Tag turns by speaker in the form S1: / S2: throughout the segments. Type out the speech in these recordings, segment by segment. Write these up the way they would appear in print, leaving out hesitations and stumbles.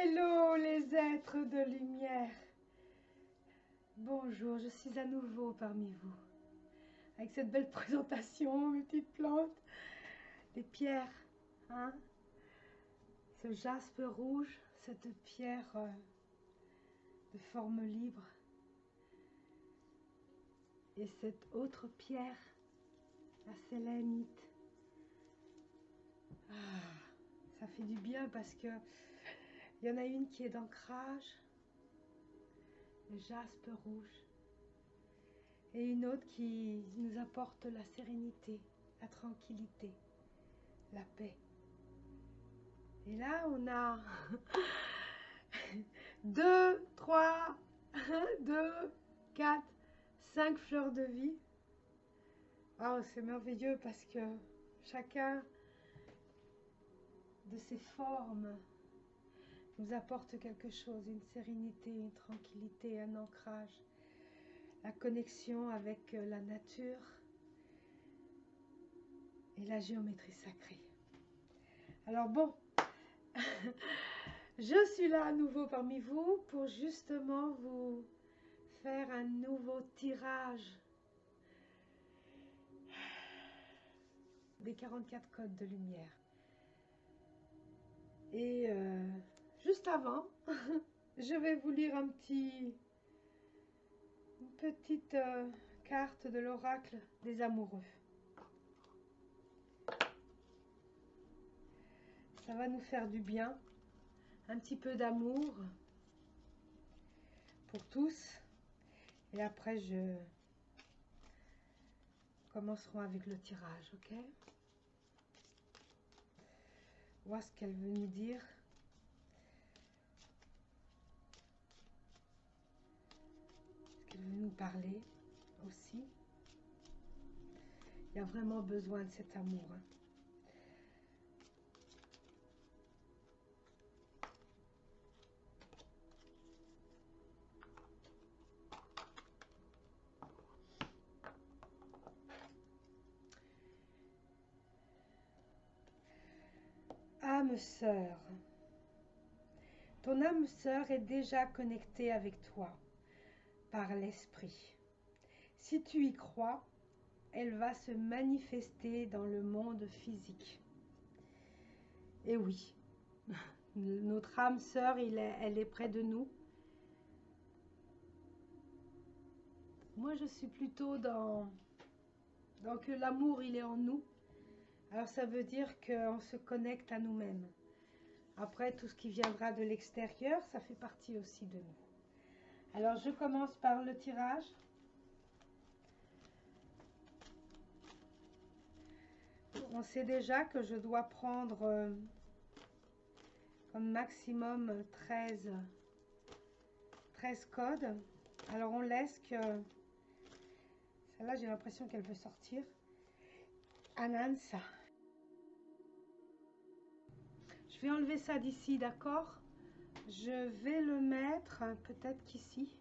S1: Hello les êtres de lumière. Bonjour, je suis à nouveau parmi vous. Avec cette belle présentation, mes petites plantes, des pierres, hein? Ce jaspe rouge, cette pierre de forme libre. Et cette autre pierre, la sélénite. Ah, ça fait du bien parce que il y en a une qui est d'ancrage, le jaspe rouge, et une autre qui nous apporte la sérénité, la tranquillité, la paix. Et là, on a 2, 3, 2, 4, 5 fleurs de vie. Oh, c'est merveilleux parce que chacun de ces formes nous apporte quelque chose, une sérénité, une tranquillité, un ancrage, la connexion avec la nature et la géométrie sacrée. Alors bon, je suis là à nouveau parmi vous pour justement vous faire un nouveau tirage des 44 codes de lumière. Et juste avant, je vais vous lire une petite carte de l'oracle des amoureux. Ça va nous faire du bien, un petit peu d'amour pour tous. Et après, commencerons avec le tirage, ok? Voir ce qu'elle veut nous dire. Ce qu'elle veut nous parler aussi. Il y a vraiment besoin de cet amour, hein. Âme sœur, ton âme sœur est déjà connectée avec toi par l'esprit. Si tu y crois, elle va se manifester dans le monde physique. Et oui, notre âme sœur, elle est près de nous. Moi, je suis plutôt dans que l'amour, il est en nous. Alors, ça veut dire qu'on se connecte à nous-mêmes. Après, tout ce qui viendra de l'extérieur, ça fait partie aussi de nous. Alors, je commence par le tirage. On sait déjà que je dois prendre comme maximum 13 codes. Alors, on laisse que... Celle-là, j'ai l'impression qu'elle veut sortir. Anansa. Je vais enlever ça d'ici, d'accord? Je vais le mettre peut-être qu'ici.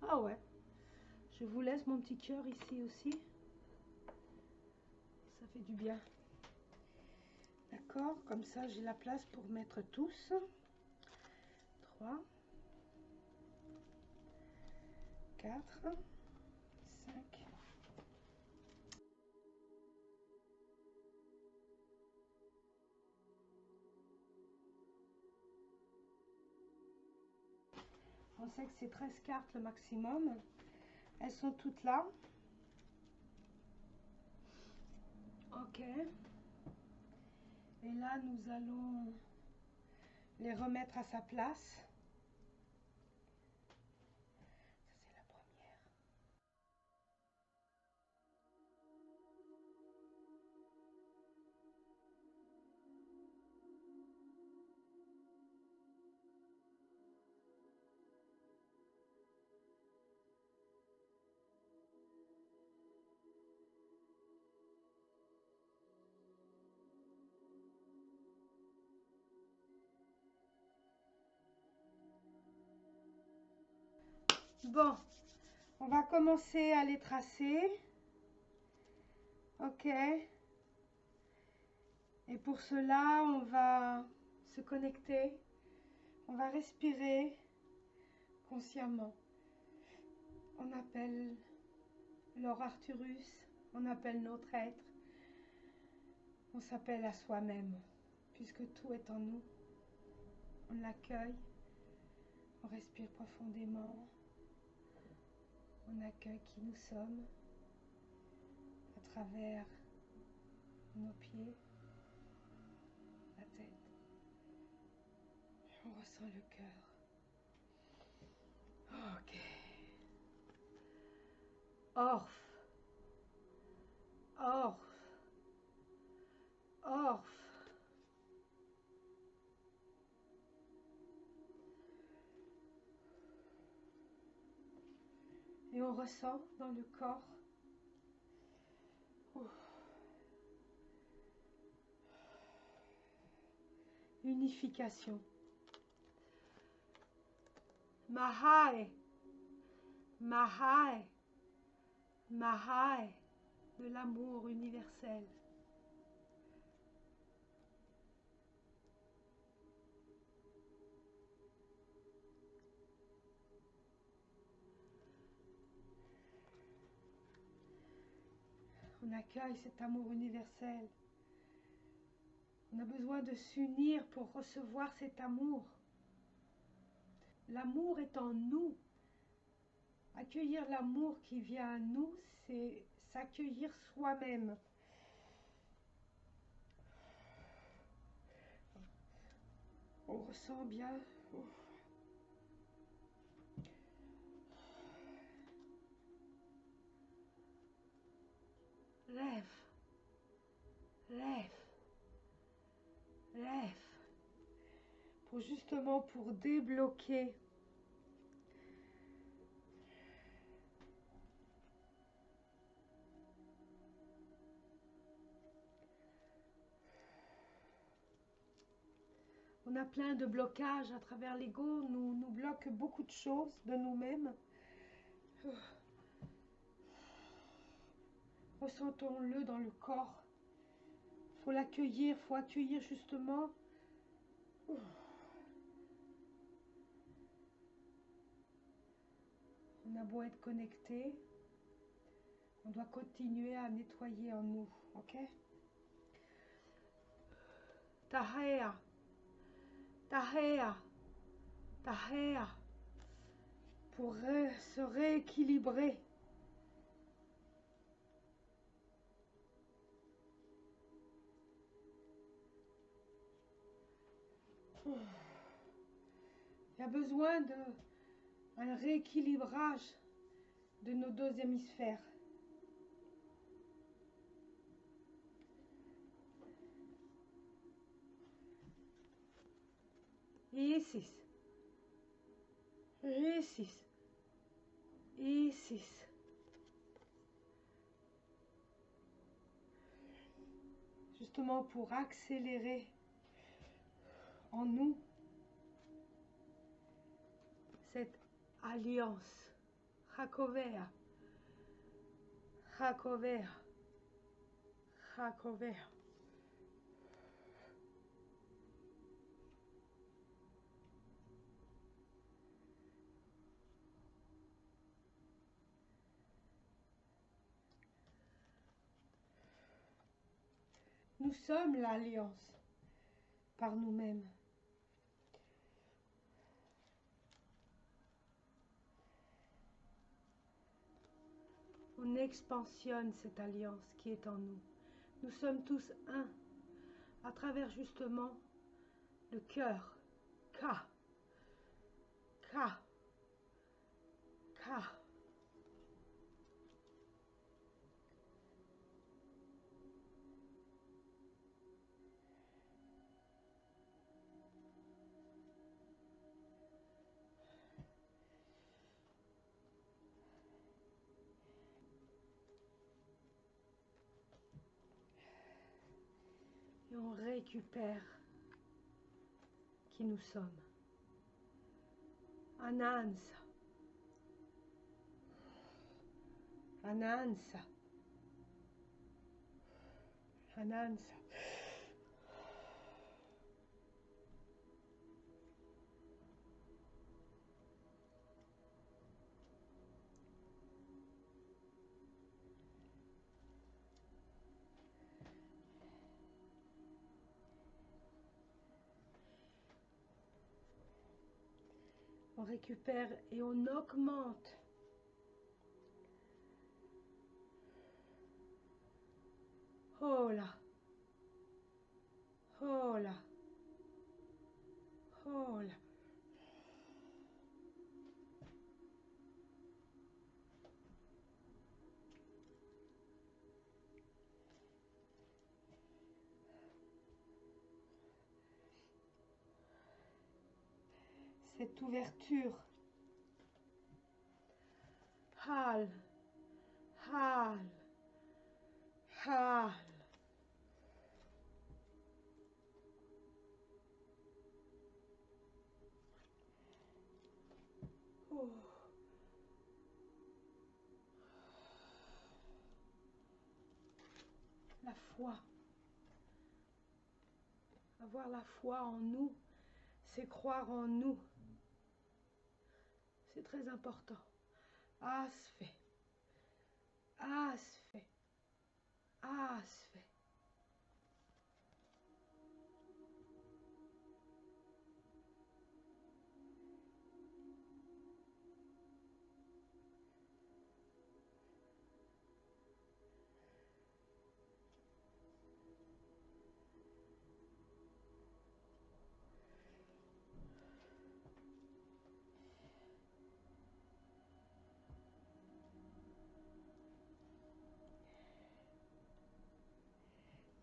S1: Ah ouais. Je vous laisse mon petit cœur ici aussi. Ça fait du bien. D'accord? Comme ça, j'ai la place pour mettre tous. 3, 4, 5. On sait que c'est 13 cartes le maximum. Elles sont toutes là. Ok. Et là, nous allons les remettre à sa place. Ça, c'est la première. Bon, on va commencer à les tracer. Ok. Et pour cela, on va se connecter. On va respirer consciemment. On appelle Lord Arcturus, on appelle notre être. On s'appelle à soi-même, puisque tout est en nous. On l'accueille, on respire profondément, on accueille qui nous sommes à travers nos pieds, la tête. On ressent le cœur. Ok. Orph. Orph. Orph. Et on ressent dans le corps unification. Mahai, Mahai, Mahai, de l'amour universel. On accueille cet amour universel. On a besoin de s'unir pour recevoir cet amour. L'amour est en nous. Accueillir l'amour qui vient à nous, c'est s'accueillir soi-même. On ressent bien. Lève, lève, lève. Pour débloquer on a plein de blocages à travers l'ego, nous bloque beaucoup de choses de nous-mêmes. Ressentons-le dans le corps. Il faut l'accueillir, il faut accueillir justement. On a beau être connecté, on doit continuer à nettoyer en nous, ok? Tahea, Tahea, Tahea, pour se rééquilibrer. Il y a besoin d'un rééquilibrage de nos deux hémisphères. Isis, Isis, Isis. Justement pour accélérer en nous cette alliance. Hakovea, Hakovea, Hakovea. Nous sommes l'alliance par nous-mêmes. On expansionne cette alliance qui est en nous. Nous sommes tous un à travers justement le cœur. Ka, Ka, Ka. Et on récupère qui nous sommes. Anansa. Anansa. Anansa. On récupère et on augmente oh là, oh là, oh là. Cette ouverture. Hal, hal, hal. Oh. La foi. Avoir la foi en nous, c'est croire en nous. C'est très important. Ah, se fait. Ah, se fait. Ah, se fait.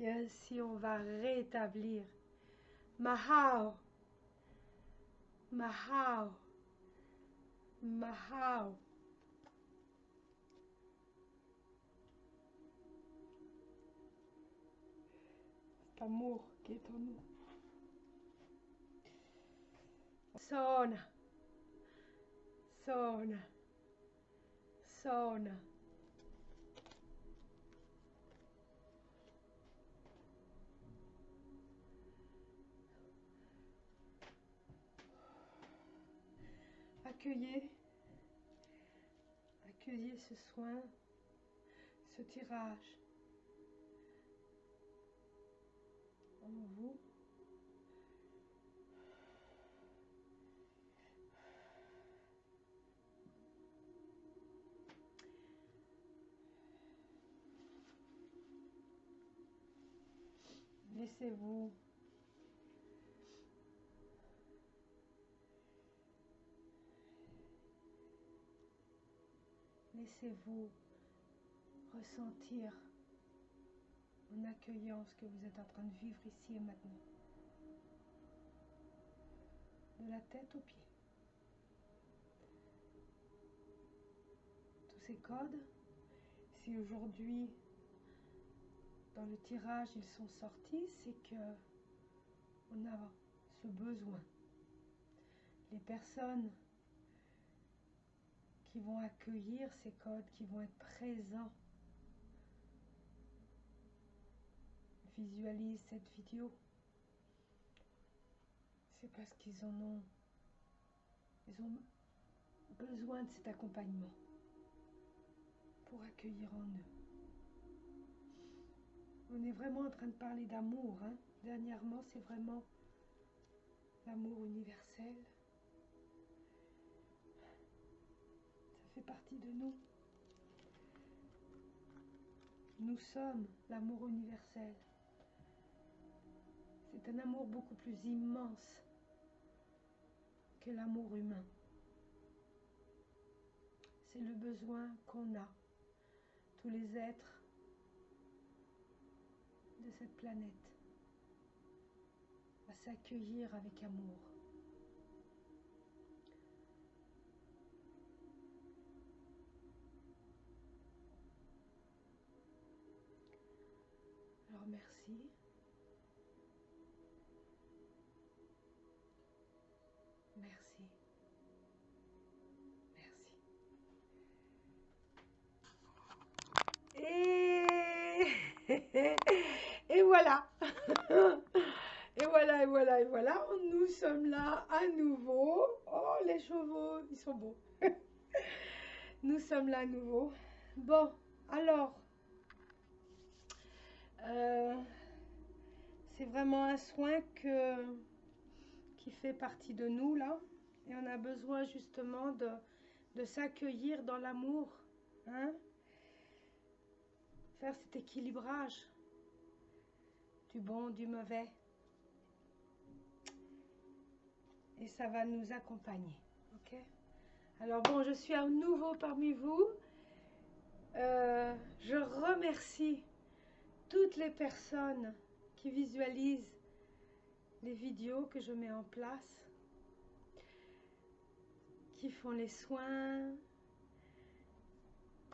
S1: Et ainsi, on va rétablir Mahao, Mahao, Mahao. Cet amour qui est en nous. Sona, sona, sona. Accueillez ce soin, ce tirage en vous. Laissez-vous ressentir en accueillant ce que vous êtes en train de vivre ici et maintenant. De la tête aux pieds. Tous ces codes, si aujourd'hui dans le tirage ils sont sortis, c'est que on a ce besoin. Les personnes qui vont accueillir ces codes, qui vont être présents, visualisent cette vidéo, c'est parce qu'ils ont besoin de cet accompagnement pour accueillir en eux. On est vraiment en train de parler d'amour, hein. Dernièrement, c'est vraiment l'amour universel. Ça fait partie de nous. Nous sommes l'amour universel. C'est un amour beaucoup plus immense que l'amour humain. C'est le besoin qu'on a, tous les êtres de cette planète, à s'accueillir avec amour. Alors merci. Merci. Et voilà. Et voilà, et voilà, et voilà. Nous sommes là à nouveau. Oh, les chevaux, ils sont beaux. Nous sommes là à nouveau. Bon, alors, c'est vraiment un soin qui fait partie de nous, là. Et on a besoin justement de s'accueillir dans l'amour, hein? Faire cet équilibrage du bon, du mauvais. Et ça va nous accompagner, ok? Alors bon, je suis à nouveau parmi vous. Je remercie toutes les personnes qui visualisent les vidéos que je mets en place, qui font les soins,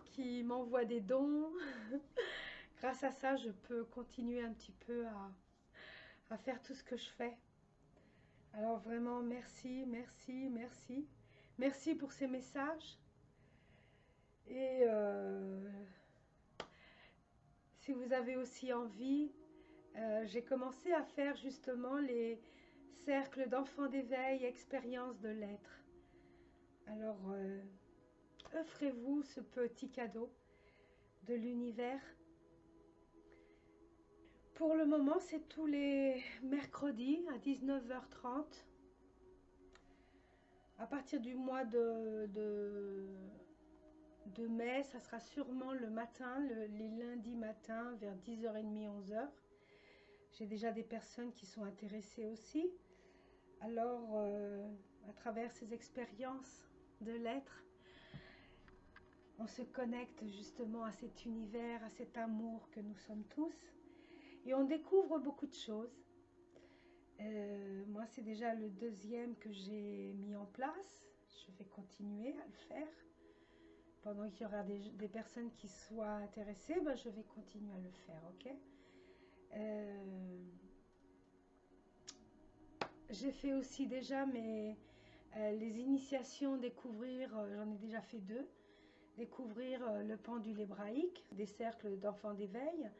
S1: qui m'envoient des dons. Grâce à ça, je peux continuer un petit peu à faire tout ce que je fais. Alors vraiment, merci, merci, merci. Merci pour ces messages. Et si vous avez aussi envie, j'ai commencé à faire justement les cercles d'enfants d'éveil, expérience de l'être. Alors, offrez-vous ce petit cadeau de l'univers. Pour le moment, c'est tous les mercredis à 19h30. À partir du mois de mai, ça sera sûrement le matin, les lundis matins vers 10h30, 11h. J'ai déjà des personnes qui sont intéressées aussi. Alors, à travers ces expériences de l'être, on se connecte justement à cet univers, à cet amour que nous sommes tous. Et on découvre beaucoup de choses. Moi, c'est déjà le deuxième que j'ai mis en place. Je vais continuer à le faire. Pendant qu'il y aura des personnes qui soient intéressées, ben, je vais continuer à le faire, ok? J'ai fait aussi déjà les initiations, découvrir, j'en ai déjà fait 2. Découvrir le pendule hébraïque, des cercles d'enfants d'éveil.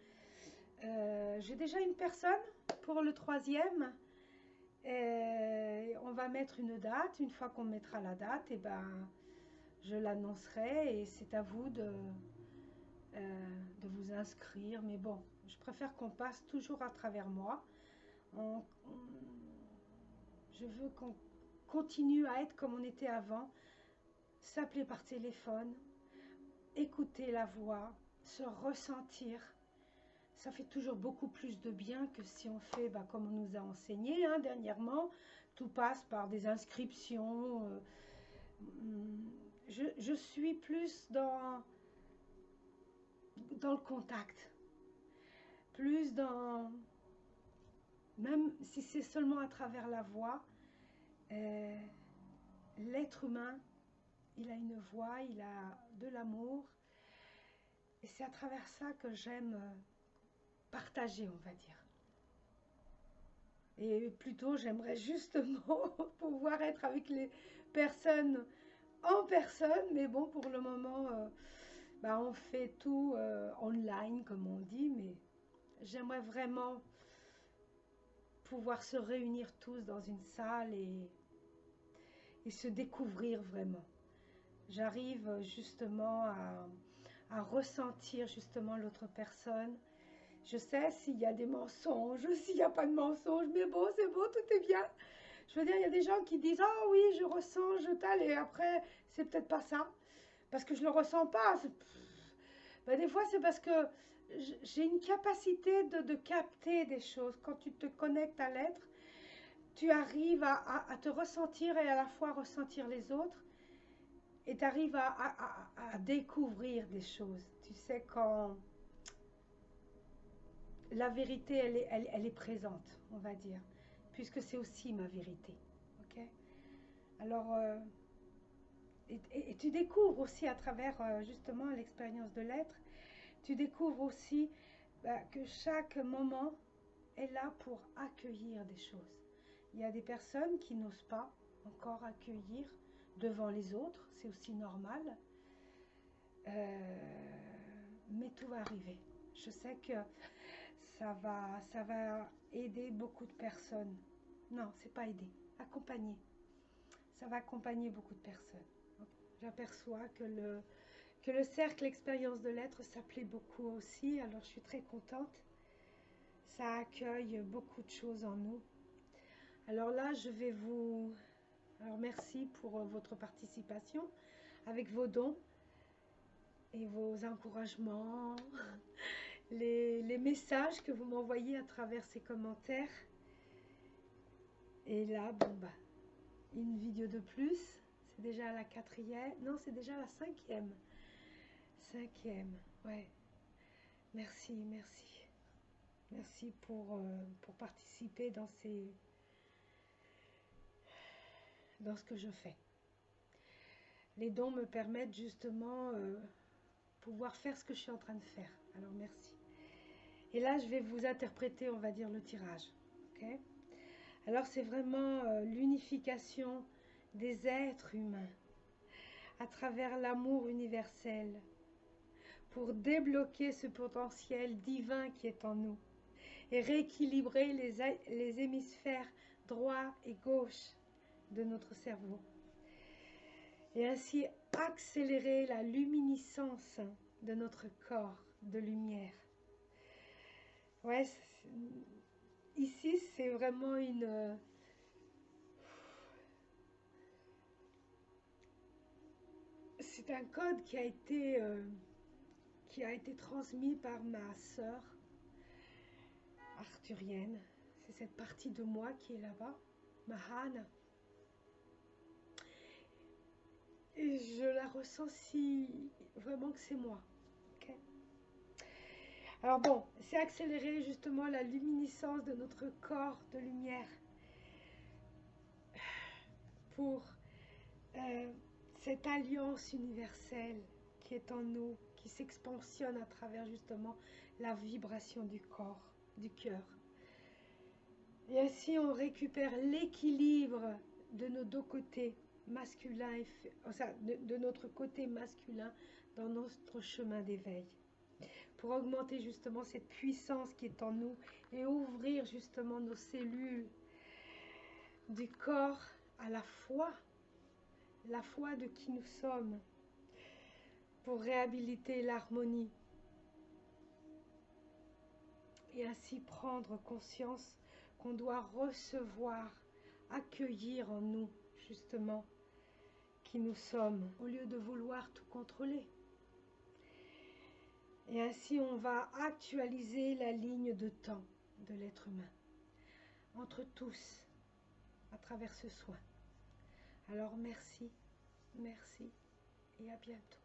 S1: J'ai déjà une personne pour le 3e. On va mettre une date. Une fois qu'on mettra la date, et ben, je l'annoncerai et c'est à vous de vous inscrire. Mais bon, je préfère qu'on passe toujours à travers moi. Je veux qu'on continue à être comme on était avant, s'appeler par téléphone, écouter la voix, se ressentir. Ça fait toujours beaucoup plus de bien que si on fait comme on nous a enseigné dernièrement. Tout passe par des inscriptions. Je suis plus dans le contact. Plus dans... Même si c'est seulement à travers la voix, l'être humain, il a une voix, il a de l'amour. Et c'est à travers ça que j'aime partager, on va dire. Et plutôt, j'aimerais justement pouvoir être avec les personnes en personne. Mais bon, pour le moment, on fait tout online, comme on dit. Mais j'aimerais vraiment pouvoir se réunir tous dans une salle et se découvrir vraiment. J'arrive justement à ressentir justement l'autre personne. Je sais s'il y a des mensonges, s'il n'y a pas de mensonges, mais bon, c'est bon, tout est bien. Je veux dire, il y a des gens qui disent « Ah oui, je ressens, je tal », et après, c'est peut-être pas ça, parce que je ne le ressens pas. Des fois, c'est parce que j'ai une capacité de capter des choses. Quand tu te connectes à l'être, tu arrives à te ressentir et à la fois ressentir les autres, et tu arrives à découvrir des choses. Tu sais, quand... La vérité, elle est présente, on va dire, puisque c'est aussi ma vérité. Ok? Alors, et tu découvres aussi à travers justement l'expérience de l'être, tu découvres aussi que chaque moment est là pour accueillir des choses. Il y a des personnes qui n'osent pas encore accueillir devant les autres, c'est aussi normal, mais tout va arriver. Je sais que ça va aider beaucoup de personnes. Non, c'est pas aider, accompagner. Ça va accompagner beaucoup de personnes. J'aperçois que le cercle expérience de l'être s'appelait beaucoup aussi, alors je suis très contente. Ça accueille beaucoup de choses en nous. Alors là, je vais vous Alors merci pour votre participation avec vos dons et vos encouragements, les messages que vous m'envoyez à travers ces commentaires. Et là, bon bah, une vidéo de plus. C'est déjà la 4e. Non, c'est déjà la 5e. 5e, ouais. Merci, merci. Merci pour participer dans ce que je fais. Les dons me permettent justement pouvoir faire ce que je suis en train de faire. Alors merci. Et là, je vais vous interpréter, on va dire, le tirage. Ok? Alors, c'est vraiment l'unification des êtres humains à travers l'amour universel pour débloquer ce potentiel divin qui est en nous et rééquilibrer les hémisphères droit et gauche de notre cerveau. Et ainsi accélérer la luminescence de notre corps de lumière. Ouais, ici c'est vraiment c'est un code qui a été transmis par ma sœur arthurienne. C'est cette partie de moi qui est là-bas, Mahana. Et je la ressens si vraiment que c'est moi. Okay? Alors bon, c'est accélérer justement la luminescence de notre corps de lumière pour cette alliance universelle qui est en nous, qui s'expansionne à travers justement la vibration du corps, du cœur. Et ainsi on récupère l'équilibre de nos deux côtés masculins, de notre côté masculin dans notre chemin d'éveil, pour augmenter justement cette puissance qui est en nous et ouvrir justement nos cellules du corps à la foi de qui nous sommes, pour réhabiliter l'harmonie et ainsi prendre conscience qu'on doit recevoir, accueillir en nous justement qui nous sommes, au lieu de vouloir tout contrôler. Et ainsi on va actualiser la ligne de temps de l'être humain, entre tous, à travers ce soin. Alors merci, merci et à bientôt.